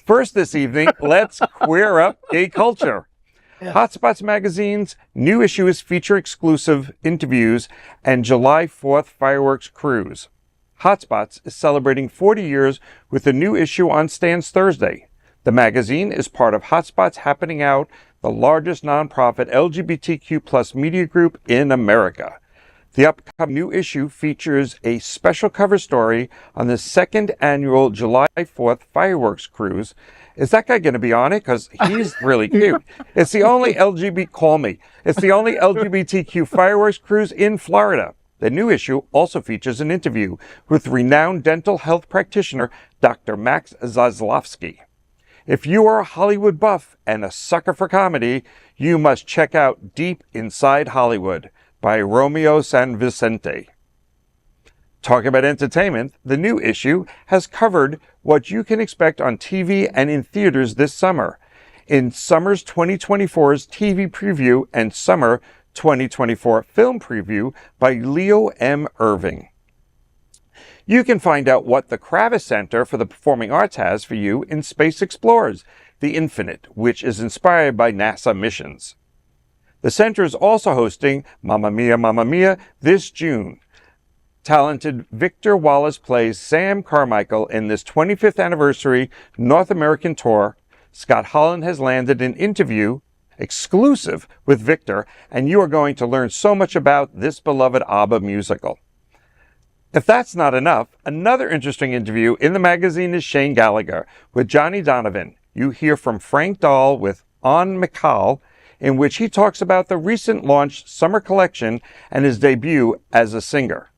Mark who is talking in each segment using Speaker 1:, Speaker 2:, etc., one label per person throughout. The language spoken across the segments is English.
Speaker 1: First this evening, let's queer up gay culture.
Speaker 2: Yeah.
Speaker 1: HOTspots Magazine's new issue is feature-exclusive interviews and July 4th fireworks cruise. HOTspots is celebrating 40 years with a new issue on stands Thursday. The magazine is part of HOTspots Happening Out, the largest nonprofit LGBTQ plus media group in America. The upcoming new issue features a special cover story on the second annual July 4th fireworks cruise. Is that guy going to be on it? Because he's really cute. It's the only LGBTQ fireworks cruise in Florida. The new issue also features an interview with renowned dental health practitioner Dr. Max Zaslavsky. If you are a Hollywood buff and a sucker for comedy, you must check out Deep Inside Hollywood by Romeo San Vicente. Talking about entertainment, the new issue has covered what you can expect on TV and in theaters this summer. In Summer's 2024's TV preview and Summer 2024 film preview by Leo M. Irving. You can find out what the Kravis Center for the Performing Arts has for you in Space Explorers, the Infinite, which is inspired by NASA missions. The center is also hosting Mamma Mia this June. Talented Victor Wallace plays Sam Carmichael in this 25th anniversary North American tour. Scott Holland has landed an interview exclusive with Victor, and you are going to learn so much about this beloved ABBA musical. If that's not enough, another interesting interview in the magazine is Shane Gallagher with Johnny Donovan. You hear from Frank Dahl with On McCall, in which he talks about the recent launched summer collection and his debut as a singer.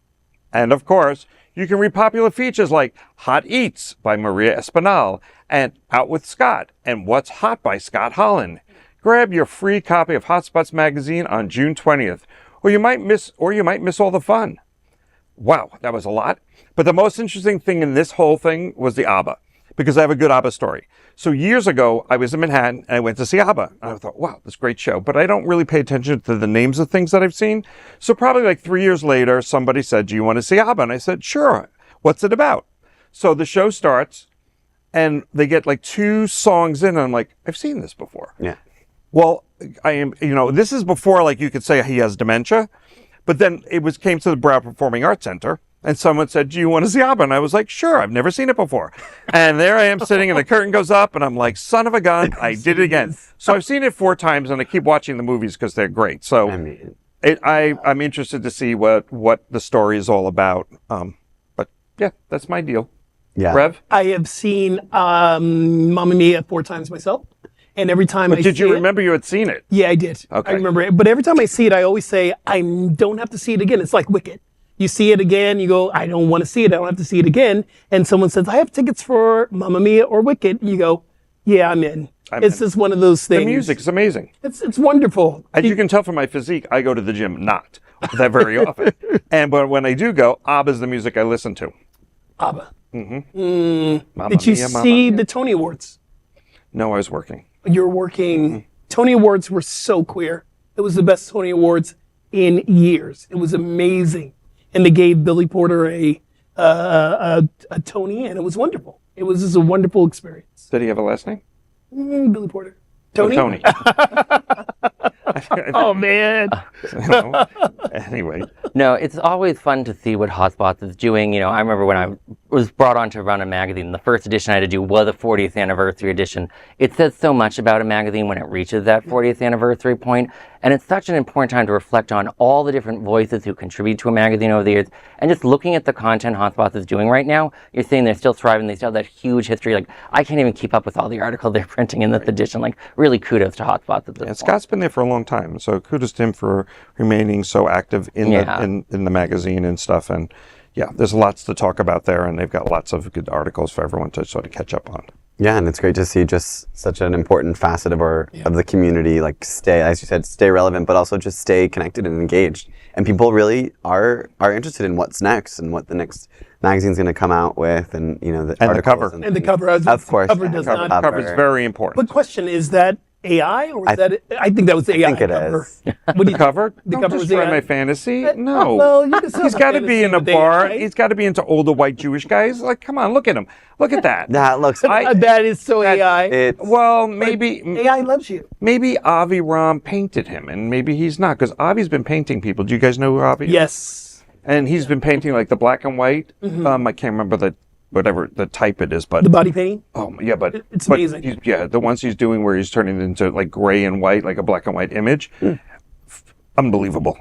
Speaker 1: And of course, you can read popular features like Hot Eats by Maria Espinal and Out with Scott and What's Hot by Scott Holland. Grab your free copy of HOTspots Magazine on June 20th, or you might miss all the fun. Wow, that was a lot. But the most interesting thing in this whole thing was the ABBA, because I have a good ABBA story. So years ago, I was in Manhattan and I went to see ABBA. And I thought, wow, this great show. But I don't really pay attention to the names of things that I've seen. So probably like 3 years later, somebody said, do you want to see ABBA? And I said, sure. What's it about? So the show starts and they get like 2 songs in and I'm like, I've seen this before.
Speaker 3: Yeah.
Speaker 1: Well, this is before like you could say he has dementia. But then came to the Brown Performing Arts Center. And someone said, do you want to see ABBA? And I was like, sure, I've never seen it before. And there I am sitting and the curtain goes up and I'm like, son of a gun, I did it again. So I've seen it 4 times and I keep watching the movies because they're great. So I'm interested to see what the story is all about. But yeah, that's my deal.
Speaker 3: Yeah.
Speaker 1: Rev?
Speaker 2: I have seen Mamma Mia 4 times myself. And every time I see it...
Speaker 1: Did you remember you had seen it?
Speaker 2: Yeah, I did.
Speaker 1: Okay.
Speaker 2: I remember it. But every time I see it, I always say, I don't have to see it again. It's like Wicked. You see it again, you go, I don't want to see it. I don't have to see it again. And someone says, I have tickets for Mamma Mia or Wicked. And you go, yeah, I'm in. It's just one of those things.
Speaker 1: The music is amazing.
Speaker 2: It's wonderful.
Speaker 1: As you can tell from my physique, I go to the gym not that very often. But when I do go, ABBA is the music I listen to.
Speaker 2: ABBA.
Speaker 1: Mm-hmm.
Speaker 2: Did you see the Tony Awards?
Speaker 1: No, I was working.
Speaker 2: You're working. Mm-hmm. Tony Awards were so queer. It was the best Tony Awards in years. It was amazing. And they gave Billy Porter a Tony, and it was wonderful. It was just a wonderful experience.
Speaker 1: Did he have a last name?
Speaker 2: Billy Porter. Tony?
Speaker 1: Oh, Tony.
Speaker 2: Oh, man.
Speaker 1: Anyway.
Speaker 4: No, it's always fun to see what HOTspots is doing. I remember when I was brought on to run a magazine, the first edition I had to do was a 40th anniversary edition. It says so much about a magazine when it reaches that 40th anniversary point, and it's such an important time to reflect on all the different voices who contribute to a magazine over the years, and just looking at the content HOTspots is doing right now, you're seeing they're still thriving, they still have that huge history. Like, I can't even keep up with all the articles they're printing in this edition. Like, really kudos to HOTspots at this point.
Speaker 1: Scott's been there for a long time, so kudos to him for remaining so active in the magazine and stuff. And yeah, there's lots to talk about there, and they've got lots of good articles for everyone to sort of catch up on.
Speaker 3: Yeah, and it's great to see just such an important facet of the community, like stay, as you said, stay relevant, but also just stay connected and engaged. And people really are interested in what's next and what the next magazine's going to come out with, and the
Speaker 1: cover.
Speaker 2: And the cover,
Speaker 3: of course,
Speaker 2: the cover does not.
Speaker 1: Cover is very important.
Speaker 2: But question is that AI, or is that? I think that was the AI
Speaker 3: think it
Speaker 2: cover.
Speaker 3: is.
Speaker 2: What do you
Speaker 1: Cover?
Speaker 2: The
Speaker 1: Don't
Speaker 2: cover was
Speaker 1: destroy
Speaker 2: AI?
Speaker 1: my fantasy. No.
Speaker 2: Well, you can still
Speaker 1: He's
Speaker 2: have
Speaker 1: got to be
Speaker 2: fantasy
Speaker 1: in a
Speaker 2: with
Speaker 1: bar.
Speaker 2: AI.
Speaker 1: He's got to be into older white Jewish guys. Like, come on, look at him. Look at that.
Speaker 3: That looks.
Speaker 2: That is so AI.
Speaker 3: It's
Speaker 1: Well, maybe
Speaker 2: AI loves you.
Speaker 1: maybe Avi Ram painted him, and maybe he's not, because Avi's been painting people. Do you guys know who Avi is?
Speaker 2: Yes.
Speaker 1: And he's been painting like the black and white. I can't remember whatever the type it is, but
Speaker 2: The body painting.
Speaker 1: yeah, but
Speaker 2: It's
Speaker 1: but
Speaker 2: amazing.
Speaker 1: the ones he's doing where he's turning it into like gray and white, like a black and white image. Unbelievable.